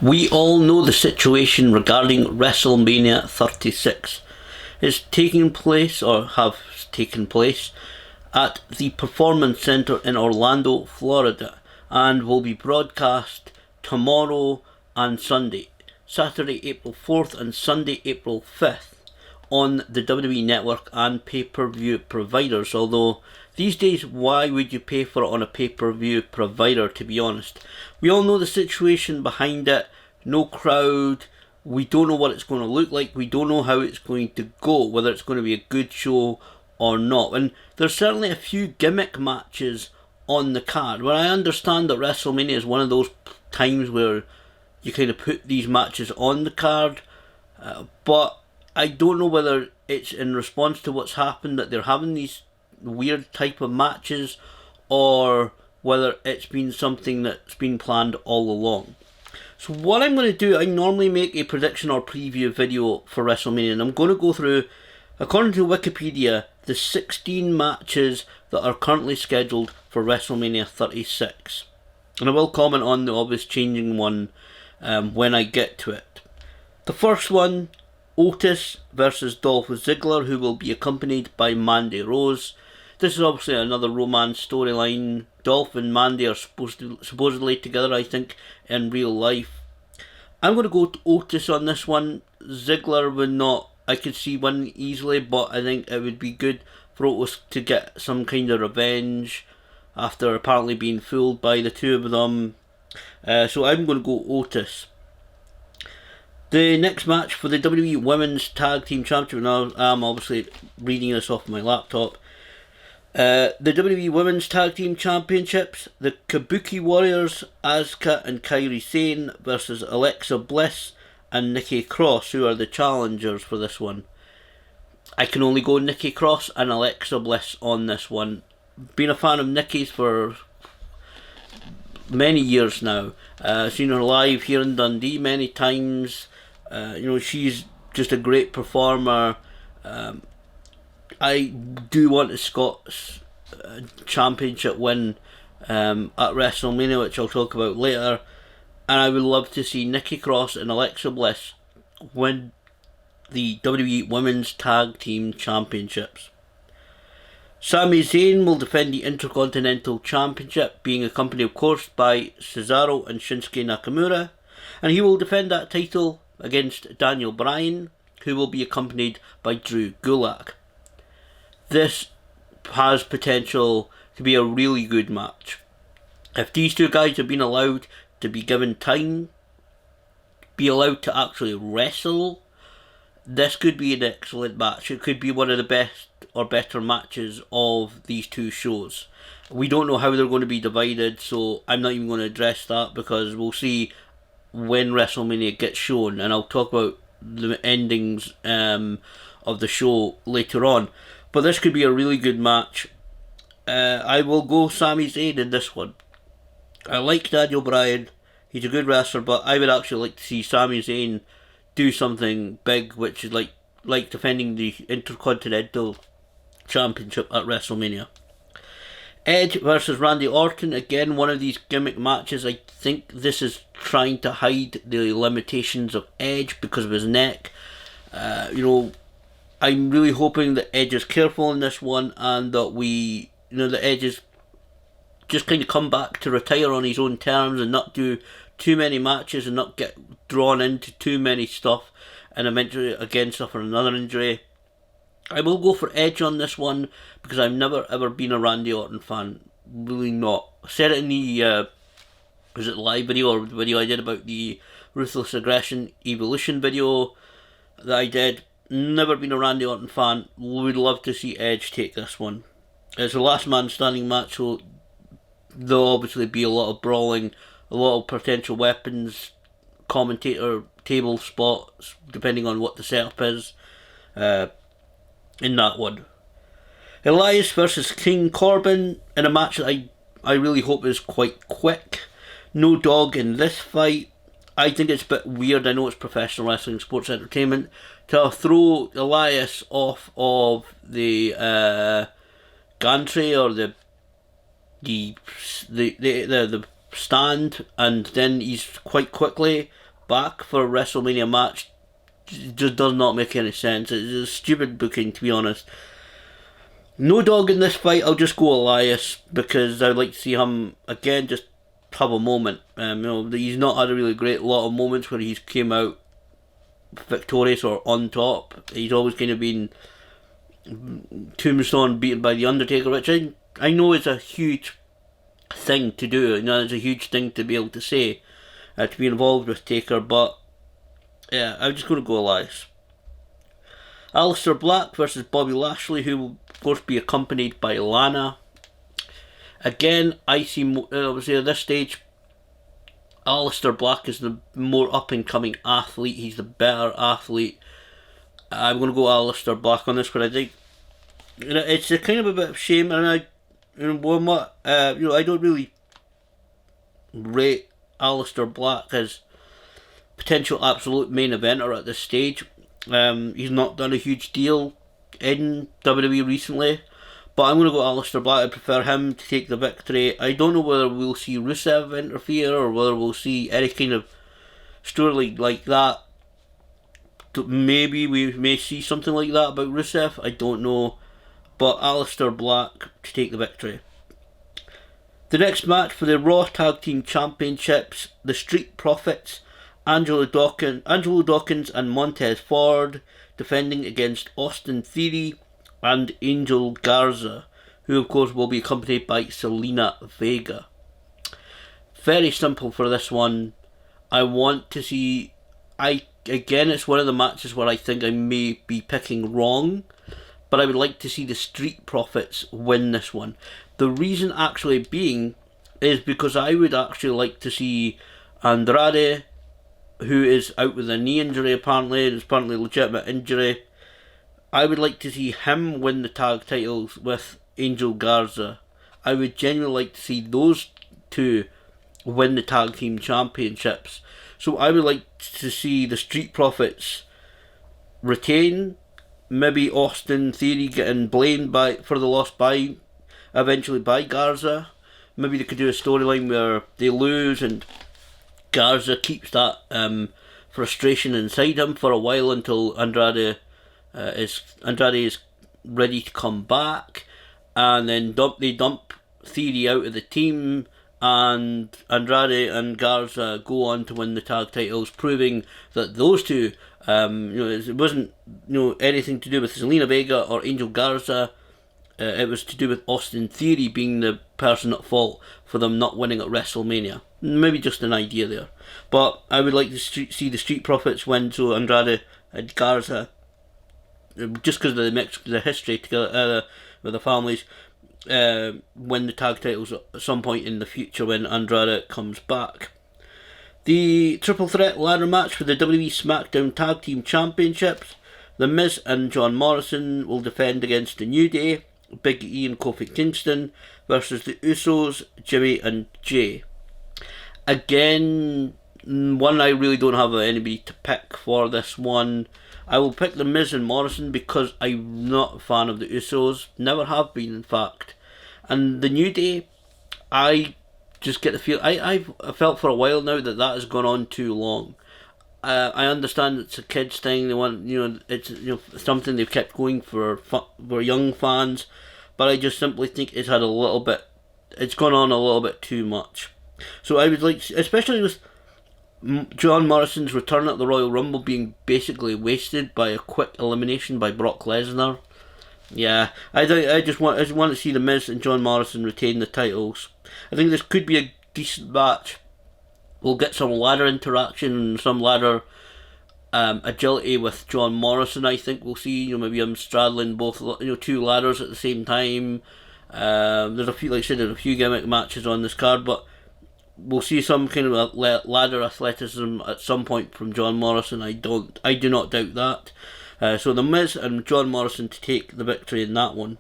We all know the situation regarding WrestleMania 36. It's taking place, or have taken place, at the Performance Center in Orlando, Florida, and will be broadcast tomorrow and Sunday, Saturday April 4th and Sunday April 5th, on the WWE Network and pay-per-view providers. Although these days, why would you pay for it on a pay-per-view provider, to be honest? We all know the situation behind it. No crowd. We don't know what it's going to look like. We don't know how it's going to go, whether it's going to be a good show or not. And there's certainly a few gimmick matches on the card. Well, I understand that WrestleMania is one of those times where you kind of put these matches on the card, but I don't know whether it's in response to what's happened that they're having these weird type of matches, or whether it's been something that's been planned all along. So what I'm going to do, I normally make a prediction or preview video for WrestleMania, and I'm going to go through, according to Wikipedia, the 16 matches that are currently scheduled for WrestleMania 36. And I will comment on the obvious changing one when I get to it. The first one, Ultis versus Dolph Ziggler, who will be accompanied by Mandy Rose. This is obviously another romance storyline. Dolph and Mandy are supposedly together, I think, in real life. I'm going to go to Otis on this one. Ziggler would not, I could see winning easily, but I think it would be good for Otis to get some kind of revenge after apparently being fooled by the two of them. So I'm going to go Otis. The next match for the WWE Women's Tag Team Championship, now I'm obviously reading this off my laptop. The WWE Women's Tag Team Championships, the Kabuki Warriors, Asuka and Kairi Sane versus Alexa Bliss and Nikki Cross, who are the challengers for this one. I can only go Nikki Cross and Alexa Bliss on this one. Been a fan of Nikki's for many years now. Seen her live here in Dundee many times. She's just a great performer. I do want a Scots championship win at WrestleMania, which I'll talk about later. And I would love to see Nikki Cross and Alexa Bliss win the WWE Women's Tag Team Championships. Sami Zayn will defend the Intercontinental Championship, being accompanied, of course, by Cesaro and Shinsuke Nakamura. And he will defend that title against Daniel Bryan, who will be accompanied by Drew Gulak. This has potential to be a really good match. If these two guys have been allowed to be given time, be allowed to actually wrestle, this could be an excellent match. It could be one of the best or better matches of these two shows. We don't know how they're going to be divided, so I'm not even going to address that, because we'll see when WrestleMania gets shown, and I'll talk about the endings of the show later on. But this could be a really good match. I will go Sami Zayn in this one. I like Daniel Bryan. He's a good wrestler, but I would actually like to see Sami Zayn do something big, which is like defending the Intercontinental Championship at WrestleMania. Edge versus Randy Orton. Again, one of these gimmick matches. I think this is trying to hide the limitations of Edge because of his neck. I'm really hoping that Edge is careful in this one, and that that Edge is just kind of come back to retire on his own terms and not do too many matches and not get drawn into too many stuff and eventually again suffer another injury. I will go for Edge on this one because I've never ever been a Randy Orton fan. Really not. I said it in the live video or video I did about the Ruthless Aggression Evolution video that I did. Never been a Randy Orton fan. Would love to see Edge take this one. It's a last man standing match, so there'll obviously be a lot of brawling, a lot of potential weapons, commentator table spots, depending on what the setup is in that one. Elias versus King Corbin in a match that I really hope is quite quick. No dog in this fight. I think it's a bit weird. I know it's professional wrestling, sports entertainment, to throw Elias off of the gantry or the stand, and then he's quite quickly back for a WrestleMania match just does not make any sense. It's stupid booking, to be honest. No dog in this fight, I'll just go Elias, because I'd like to see him, again, just have a moment. He's not had a really great lot of moments where he's came out victorious or on top. He's always kind of been tombstone beaten by The Undertaker, which I know is a huge thing to do. It's a huge thing to be able to say, to be involved with Taker, but yeah, I'm just going to go Elias. Alistair Black versus Bobby Lashley, who will of course be accompanied by Lana. Again, I see, obviously at this stage, Alistair Black is the more up and coming athlete. He's the better athlete. I'm going to go Alistair Black on this, but I think it's a kind of a bit of shame, and I don't really rate Alistair Black as potential absolute main eventer at this stage. He's not done a huge deal in WWE recently, but I'm going to go Alistair Black. I prefer him to take the victory. I don't know whether we'll see Rusev interfere or whether we'll see any kind of story like that. Maybe we may see something like that about Rusev, I don't know, but Alistair Black to take the victory. The next match for the Raw Tag Team Championships, the Street Profits, Angelo Dawkins and Montez Ford defending against Austin Theory and Angel Garza, who of course will be accompanied by Selena Vega. Very simple for this one. I want to see... Again, it's one of the matches where I think I may be picking wrong, but I would like to see the Street Profits win this one. The reason actually being is because I would actually like to see Andrade, who is out with a knee injury apparently, and it's apparently a legitimate injury. I would like to see him win the tag titles with Angel Garza. I would genuinely like to see those two win the tag team championships. So I would like to see the Street Profits retain, maybe Austin Theory getting blamed for the loss eventually by Garza. Maybe they could do a storyline where they lose and Garza keeps that frustration inside him for a while until Andrade is ready to come back, and then they dump Theory out of the team, and Andrade and Garza go on to win the tag titles, proving that those two, it wasn't anything to do with Selena Vega or Angel Garza. It was to do with Austin Theory being the person at fault for them not winning at WrestleMania. Maybe just an idea there. But I would like to see the Street Profits win, so Andrade and Garza, just because of the history together with the families, win the tag titles at some point in the future when Andrade comes back. The triple threat ladder match for the WWE SmackDown Tag Team Championships. The Miz and John Morrison will defend against the New Day, Big E and Kofi Kingston, versus the Usos, Jimmy and Jay. Again, one I really don't have anybody to pick for this one. I will pick the Miz and Morrison because I'm not a fan of the Usos. Never have been, in fact. And the New Day, I just get the feel... I've felt for a while now that has gone on too long. I understand it's a kids thing. They want, it's something they've kept going for young fans, but I just simply think it's gone on a little bit too much. So I would like, especially with John Morrison's return at the Royal Rumble being basically wasted by a quick elimination by Brock Lesnar. Yeah, I just want to see the Miz and John Morrison retain the titles. I think this could be a decent match. We'll get some ladder interaction and some ladder agility with John Morrison. I think we'll see. Maybe I'm straddling both, two ladders at the same time. There's a few, like I said, there's a few gimmick matches on this card, but we'll see some kind of ladder athleticism at some point from John Morrison. I do not doubt that. So the Miz and John Morrison to take the victory in that one.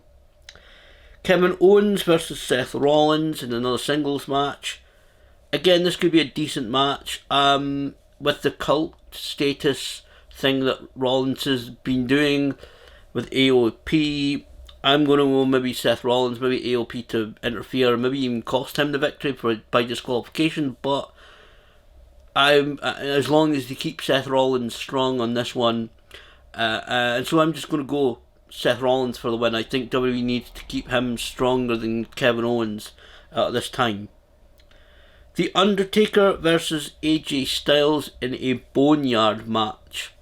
Kevin Owens versus Seth Rollins in another singles match. Again, this could be a decent match. With the cult status thing that Rollins has been doing with AOP, I'm going to go maybe Seth Rollins, maybe AOP to interfere, maybe even cost him the victory by disqualification, but I'm as long as they keep Seth Rollins strong on this one, and so I'm just going to go Seth Rollins for the win. I think WWE needs to keep him stronger than Kevin Owens at this time. The Undertaker versus AJ Styles in a Boneyard match.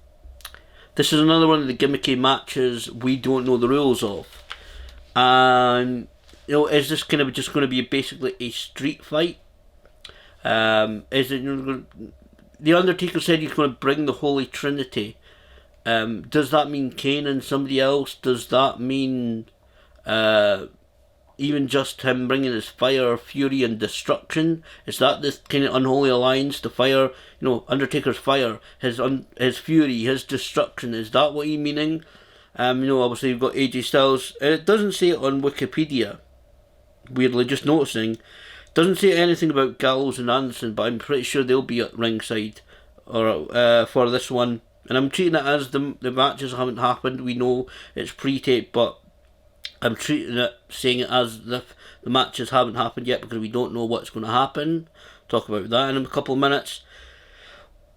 This is another one of the gimmicky matches we don't know the rules of. And, is this kind of just going to be basically a street fight? Is it? The Undertaker said he's going to bring the Holy Trinity. Does that mean Kane and somebody else? Does that mean even just him bringing his fire, fury, and destruction? Is that this kind of unholy alliance? The fire, Undertaker's fire, his fury, his destruction. Is that what he's meaning? Obviously you've got AJ Styles. It doesn't say it on Wikipedia. Weirdly, just noticing. Doesn't say anything about Gallows and Anderson, but I'm pretty sure they'll be at ringside or for this one. And I'm treating it as the matches haven't happened. We know it's pre-tape, but I'm treating it, saying it as if the matches haven't happened yet because we don't know what's going to happen. Talk about that in a couple of minutes.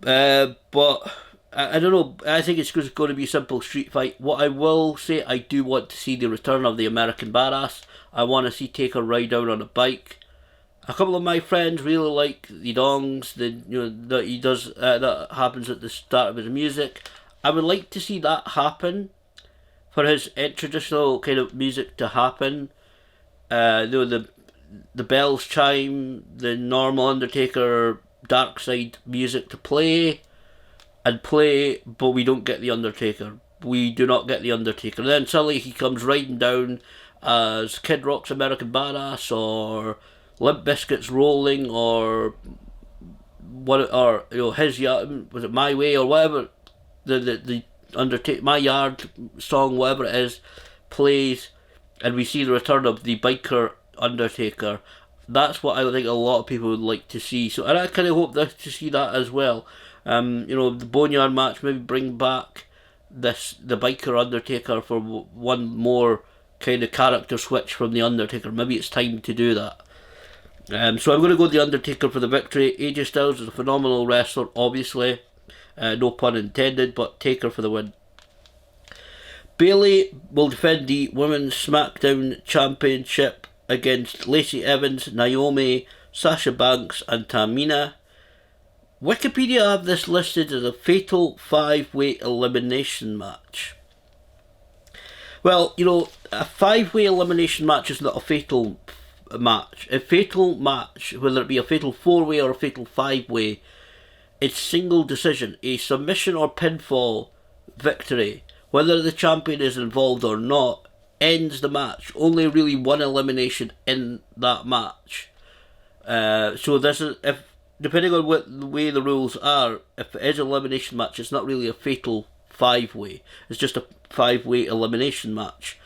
But I don't know. I think it's going to be a simple street fight. What I will say, I do want to see the return of the American Badass. I want to see Taker ride down on a bike. A couple of my friends really like the dongs that he does that happens at the start of his music. I would like to see that happen, for his traditional kind of music to happen. The bells chime, the normal Undertaker Dark Side music to play, but we don't get the Undertaker. We do not get the Undertaker. And then suddenly he comes riding down as Kid Rock's American Badass, or Limp Bizkit's Rolling, or his yard, was it My Way, or whatever the Undertaker My Yard song, whatever it is, plays, and we see the return of the biker Undertaker. That's what I think a lot of people would like to see. So, and I kind of hope to see that as well. The Boneyard match, maybe bring back the biker Undertaker for one more kind of character switch from the Undertaker. Maybe it's time to do that. So I'm going to go the Undertaker for the victory. AJ Styles is a phenomenal wrestler, obviously. No pun intended, but Taker for the win. Bayley will defend the Women's SmackDown Championship against Lacey Evans, Naomi, Sasha Banks and Tamina. Wikipedia have this listed as a fatal 5-way elimination match. Well, a 5-way elimination match is not a fatal match. A fatal match, whether it be a fatal 4-way or a fatal 5-way, it's single decision, a submission or pinfall victory, whether the champion is involved or not, ends the match. Only really one elimination in that match. So this is, if depending on what the way the rules are, if it is an elimination match, it's not really a fatal 5-way. It's just a 5-way elimination match.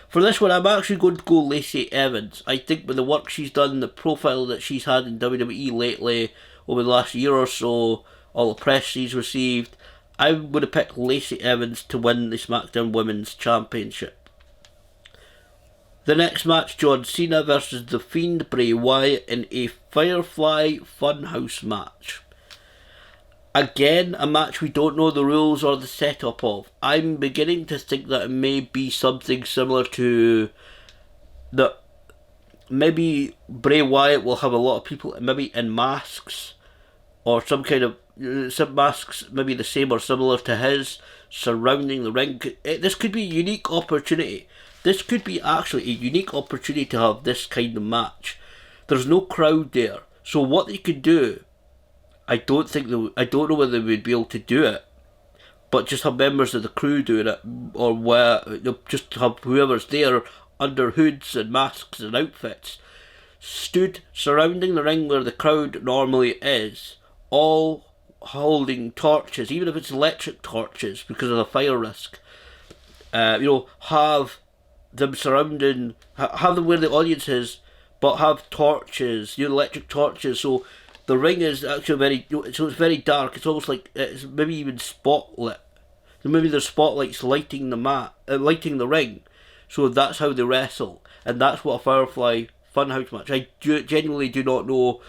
For this one, I'm actually going to go Lacey Evans. I think with the work she's done, the profile that she's had in WWE lately, over the last year or so, all the press she's received, I'm going to pick Lacey Evans to win the SmackDown Women's Championship. The next match, John Cena versus The Fiend Bray Wyatt in a Firefly Funhouse match. Again, a match we don't know the rules or the setup of. I'm beginning to think that it may be something similar to that. Maybe Bray Wyatt will have a lot of people maybe in masks, or some kind of some masks maybe the same or similar to his, surrounding the ring. This could be a unique opportunity. This could be actually a unique opportunity to have this kind of match. There's no crowd there, so what they could do, I don't know whether they would be able to do it, but just have members of the crew doing it, or just have whoever's there under hoods and masks and outfits, stood surrounding the ring where the crowd normally is, all holding torches, even if it's electric torches because of the fire risk. Have them surrounding, have them where the audience is, but have torches, electric torches, so the ring is actually it's very dark. It's almost like it's maybe even spotlit. So maybe there's spotlights lighting the ring. So that's how they wrestle, and that's what a Firefly Funhouse match. I genuinely do not know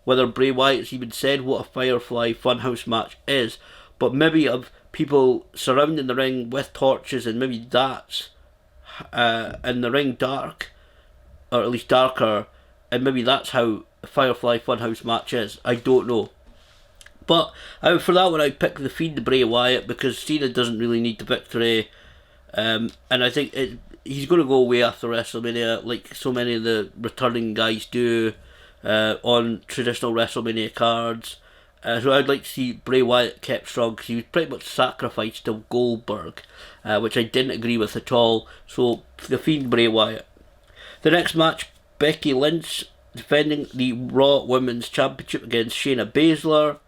whether Bray Wyatt's even said what a Firefly Funhouse match is, but maybe of people surrounding the ring with torches, and maybe that's in the ring dark, or at least darker, and maybe that's how a Firefly Funhouse match is. I don't know. But for that one, I picked the Fiend Bray Wyatt because Cena doesn't really need the victory, and I think he's going to go away after WrestleMania, like so many of the returning guys do on traditional WrestleMania cards. So I'd like to see Bray Wyatt kept strong because he was pretty much sacrificed to Goldberg, which I didn't agree with at all. So the Fiend Bray Wyatt. The next match, Becky Lynch defending the Raw Women's Championship against Shayna Baszler.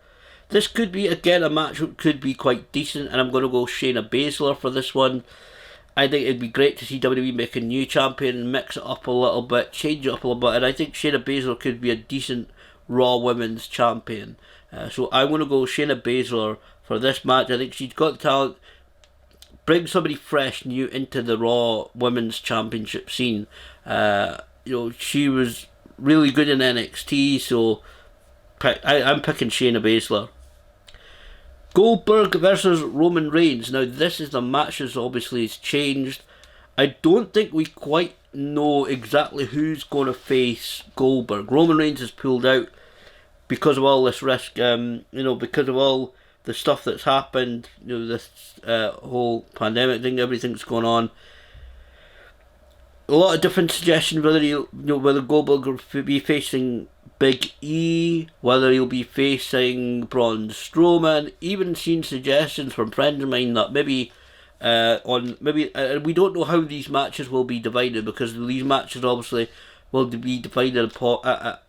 This could be, again, a match that could be quite decent, and I'm going to go Shayna Baszler for this one. I think it'd be great to see WWE make a new champion, mix it up a little bit, change it up a little bit, and I think Shayna Baszler could be a decent Raw Women's Champion. So I'm going to go Shayna Baszler for this match. I think she's got the talent. Bring somebody fresh, new into the Raw Women's Championship scene. She was really good in NXT, so I'm picking Shayna Baszler. Goldberg versus Roman Reigns. Now this is the match that obviously has changed. I don't think we quite know exactly who's going to face Goldberg. Roman Reigns has pulled out because of all this risk, because of all the stuff that's happened, this whole pandemic thing, everything's going on. A lot of different suggestions whether Goldberg will be facing Big E, whether he'll be facing Braun Strowman. Even seen suggestions from friends of mine that maybe we don't know how these matches will be divided, because these matches obviously will be divided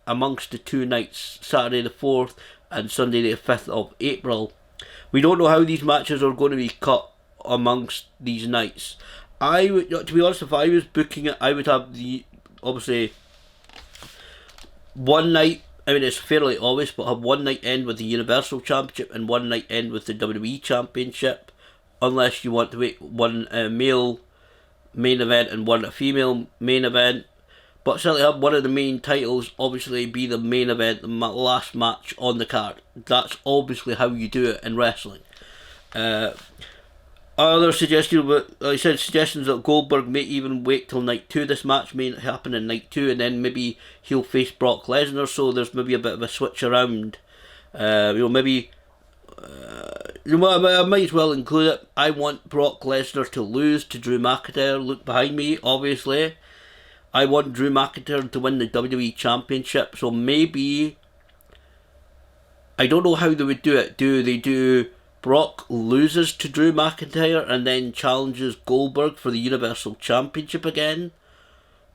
amongst the two nights, Saturday the 4th and Sunday the 5th of April. We don't know how these matches are going to be cut amongst these nights. I would, to be honest, if I was booking it, I would have obviously one night. I mean, it's fairly obvious, but have one night end with the Universal Championship and one night end with the WWE Championship, unless you want to wait one male main event and one female main event. But certainly have one of the main titles obviously be the main event, the last match on the card. That's obviously how you do it in wrestling. Other suggestions, like I said, suggestions that Goldberg may even wait till night 2. This match may happen in night 2, and then maybe he'll face Brock Lesnar, so there's maybe a bit of a switch around. I might as well include it. I want Brock Lesnar to lose to Drew McIntyre. Look behind me, obviously. I want Drew McIntyre to win the WWE Championship, so maybe, I don't know how they would do it. Do they do Brock loses to Drew McIntyre and then challenges Goldberg for the Universal Championship again?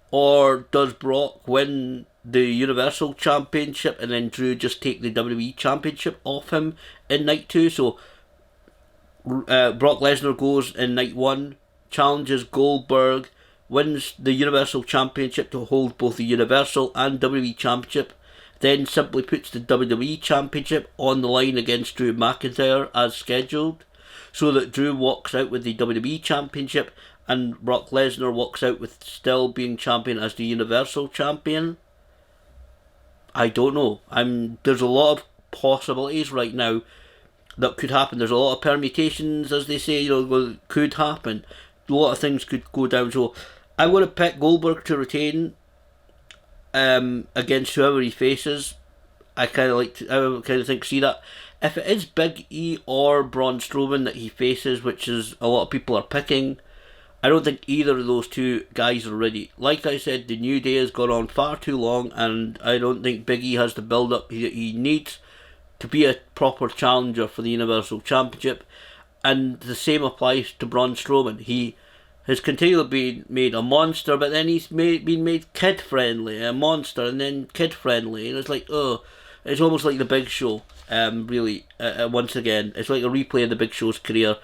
Or does Brock win the Universal Championship and then Drew just take the WWE Championship off him in night 2? So Brock Lesnar goes in night 1, challenges Goldberg, wins the Universal Championship to hold both the Universal and WWE Championship, then simply puts the WWE Championship on the line against Drew McIntyre as scheduled, so that Drew walks out with the WWE Championship and Brock Lesnar walks out with still being champion as the Universal Champion. I don't know. There's a lot of possibilities right now that could happen. There's a lot of permutations, as they say, could happen. A lot of things could go down. So I'm going to pick Goldberg to retain against whoever he faces. I kind of see that. If it is Big E or Braun Strowman that he faces, which is a lot of people are picking, I don't think either of those two guys are ready. Like I said, the New Day has gone on far too long, and I don't think Big E has the build up he needs to be a proper challenger for the Universal Championship. And the same applies to Braun Strowman. He has continually been made a monster, but then he's been made kid-friendly, a monster, and then kid-friendly, and it's like, it's almost like the Big Show, really, once again. It's like a replay of the Big Show's career.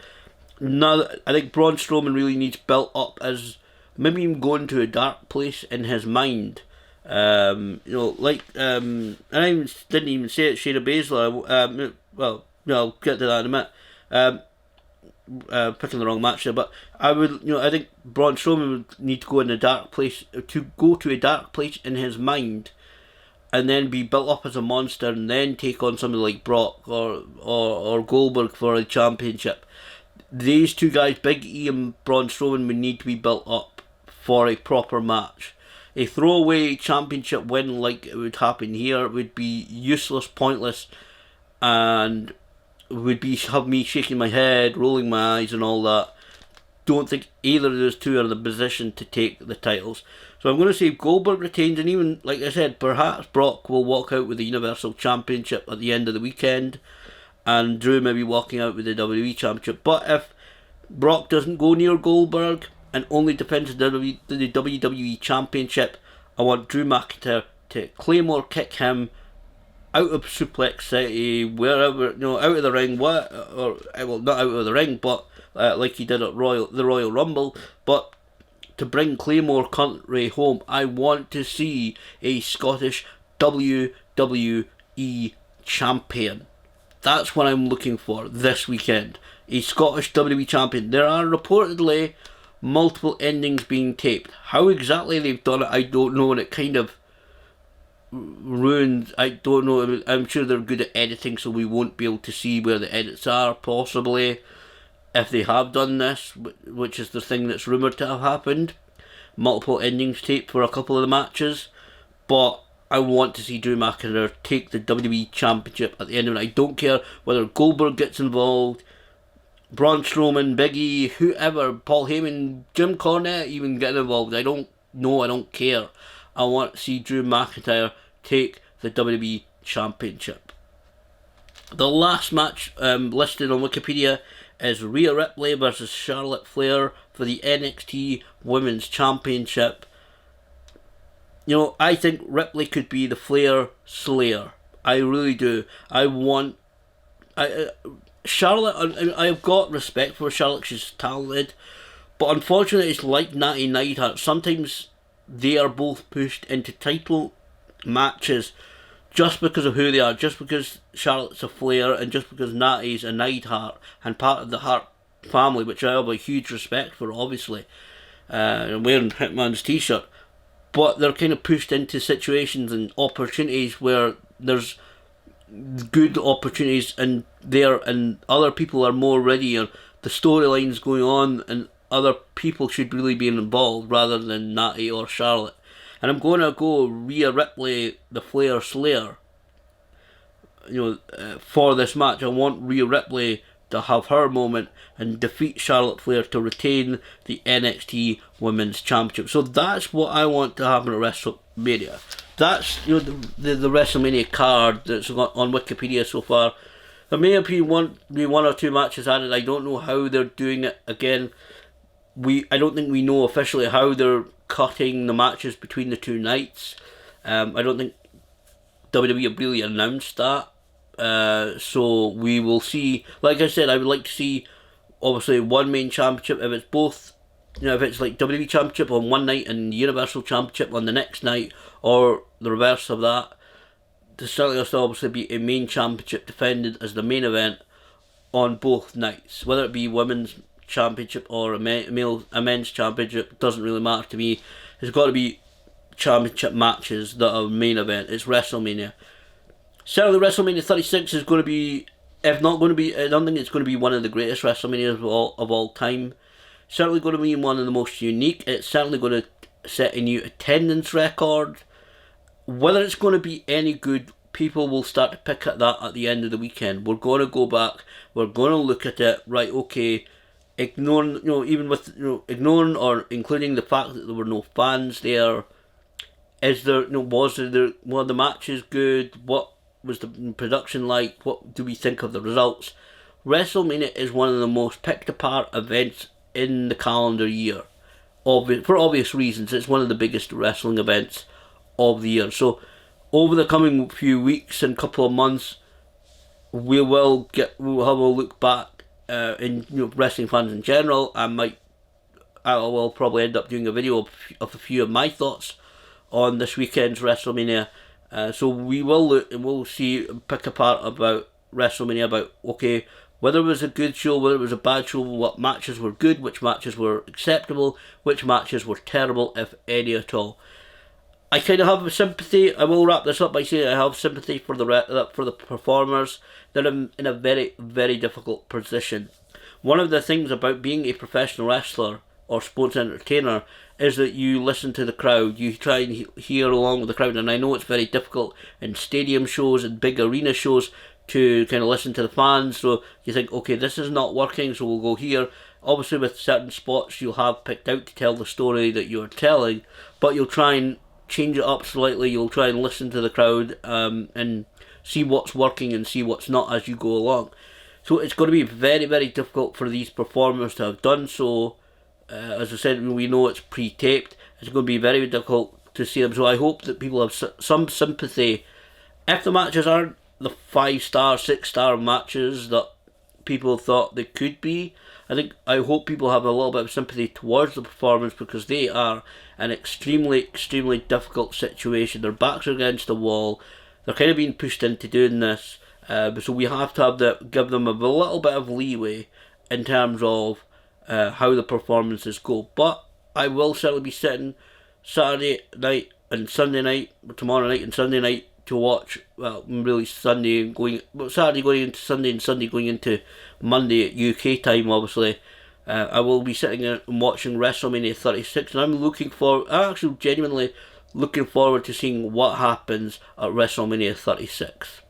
Now, I think Braun Strowman really needs built up as maybe even going to a dark place in his mind. And I didn't even say it, Shayna Baszler, I'll get to that in a minute. Picking the wrong match there, but I think Braun Strowman would need to go to a dark place in his mind, and then be built up as a monster and then take on somebody like Brock or Goldberg for the championship. These two guys, Big E and Braun Strowman, would need to be built up for a proper match. A throwaway championship win like it would happen here would be useless, pointless, and would be have me shaking my head, rolling my eyes and all that. Don't think either of those two are in the position to take the titles. So I'm going to say Goldberg retains, and even, like I said, perhaps Brock will walk out with the Universal Championship at the end of the weekend, and Drew may be walking out with the WWE Championship. But if Brock doesn't go near Goldberg and only defends the WWE Championship, I want Drew McIntyre to Claymore kick him out of Suplex City, wherever, out of the ring, well, not out of the ring, but like he did at the Royal Rumble, but to bring Claymore country home. I want to see a Scottish WWE champion. That's what I'm looking for this weekend. A Scottish WWE champion. There are reportedly multiple endings being taped. How exactly they've done it, I don't know, and it kind of ruined. I don't know. I'm sure they're good at editing, so we won't be able to see where the edits are, possibly, if they have done this, which is the thing that's rumoured to have happened. Multiple endings taped for a couple of the matches, but I want to see Drew McIntyre take the WWE Championship at the end of it. I don't care whether Goldberg gets involved, Braun Strowman, Big E, whoever, Paul Heyman, Jim Cornette even getting involved. I don't know, I don't care. I want to see Drew McIntyre take the WWE Championship. The last match listed on Wikipedia is Rhea Ripley versus Charlotte Flair for the NXT Women's Championship. I think Ripley could be the Flair Slayer. I really do. Charlotte, I've got respect for Charlotte, she's talented, but unfortunately it's like Natty Neidhart. Sometimes they are both pushed into title matches just because of who they are, just because Charlotte's a Flair and just because Natty's a Neidhart and part of the Hart family, which I have a huge respect for, obviously. I'm wearing Hitman's t-shirt, but they're kind of pushed into situations and opportunities where there's good opportunities and other people are more ready, or the storyline's going on and other people should really be involved rather than Natty or Charlotte. And I'm going to go Rhea Ripley, the Flair Slayer, for this match. I want Rhea Ripley to have her moment and defeat Charlotte Flair to retain the NXT Women's Championship. So that's what I want to happen at WrestleMania. That's the WrestleMania card that's on Wikipedia so far. There may be one or two matches added. I don't know how they're doing it. Again, I don't think we know officially how they're cutting the matches between the two nights. I don't think WWE have really announced that. So we will see. Like I said, I would like to see obviously one main championship. If it's both, if it's like WWE Championship on one night and Universal Championship on the next night, or the reverse of that, there certainly has to obviously be a main championship defended as the main event on both nights. Whether it be women's championship or a men's championship, doesn't really matter to me. There's got to be championship matches that are main event. It's WrestleMania. Certainly WrestleMania 36 is going to be, if not going to be, I don't think it's going to be one of the greatest WrestleManias of all time. Certainly going to be one of the most unique. It's certainly going to set a new attendance record. Whether it's going to be any good, people will start to pick at that at the end of the weekend. We're going to go back, we're going to look at it, right, okay, ignoring, ignoring or including the fact that there were no fans there. Were the matches good? What was the production like? What do we think of the results? WrestleMania is one of the most picked apart events in the calendar year. For obvious reasons, it's one of the biggest wrestling events of the year. So over the coming few weeks and couple of months, we'll have a look back in wrestling fans in general. I will probably end up doing a video of a few of my thoughts on this weekend's WrestleMania. So we will look and we'll pick apart about WrestleMania, about whether it was a good show, whether it was a bad show, what matches were good, which matches were acceptable, which matches were terrible, if any at all. I kind of have sympathy. I will wrap this up by saying I have sympathy for the performers. They're in a very, very difficult position. One of the things about being a professional wrestler or sports entertainer is that you listen to the crowd. You try and hear along with the crowd, and I know it's very difficult in stadium shows and big arena shows to kind of listen to the fans. So you think, okay, this is not working, so we'll go here. Obviously, with certain spots you'll have picked out to tell the story that you're telling, but you'll try and change it up slightly. You'll try and listen to the crowd and see what's working and see what's not as you go along. So it's going to be very, very difficult for these performers to have done so. As I said, we know it's pre-taped. It's going to be very difficult to see them. So I hope that people have some sympathy. If the matches aren't the 5-star, 6-star matches that people thought they could be, I hope people have a little bit of sympathy towards the performers, because they are an extremely, extremely difficult situation. Their backs are against the wall. They're kind of being pushed into doing this. So we have to give them a little bit of leeway in terms of how the performances go. But I will certainly be sitting Saturday night and Sunday night, tomorrow night and Sunday night, to watch, well, really Saturday going into Sunday and Sunday going into Monday at UK time, obviously. I will be sitting and watching WrestleMania 36, and I'm actually genuinely looking forward to seeing what happens at WrestleMania 36.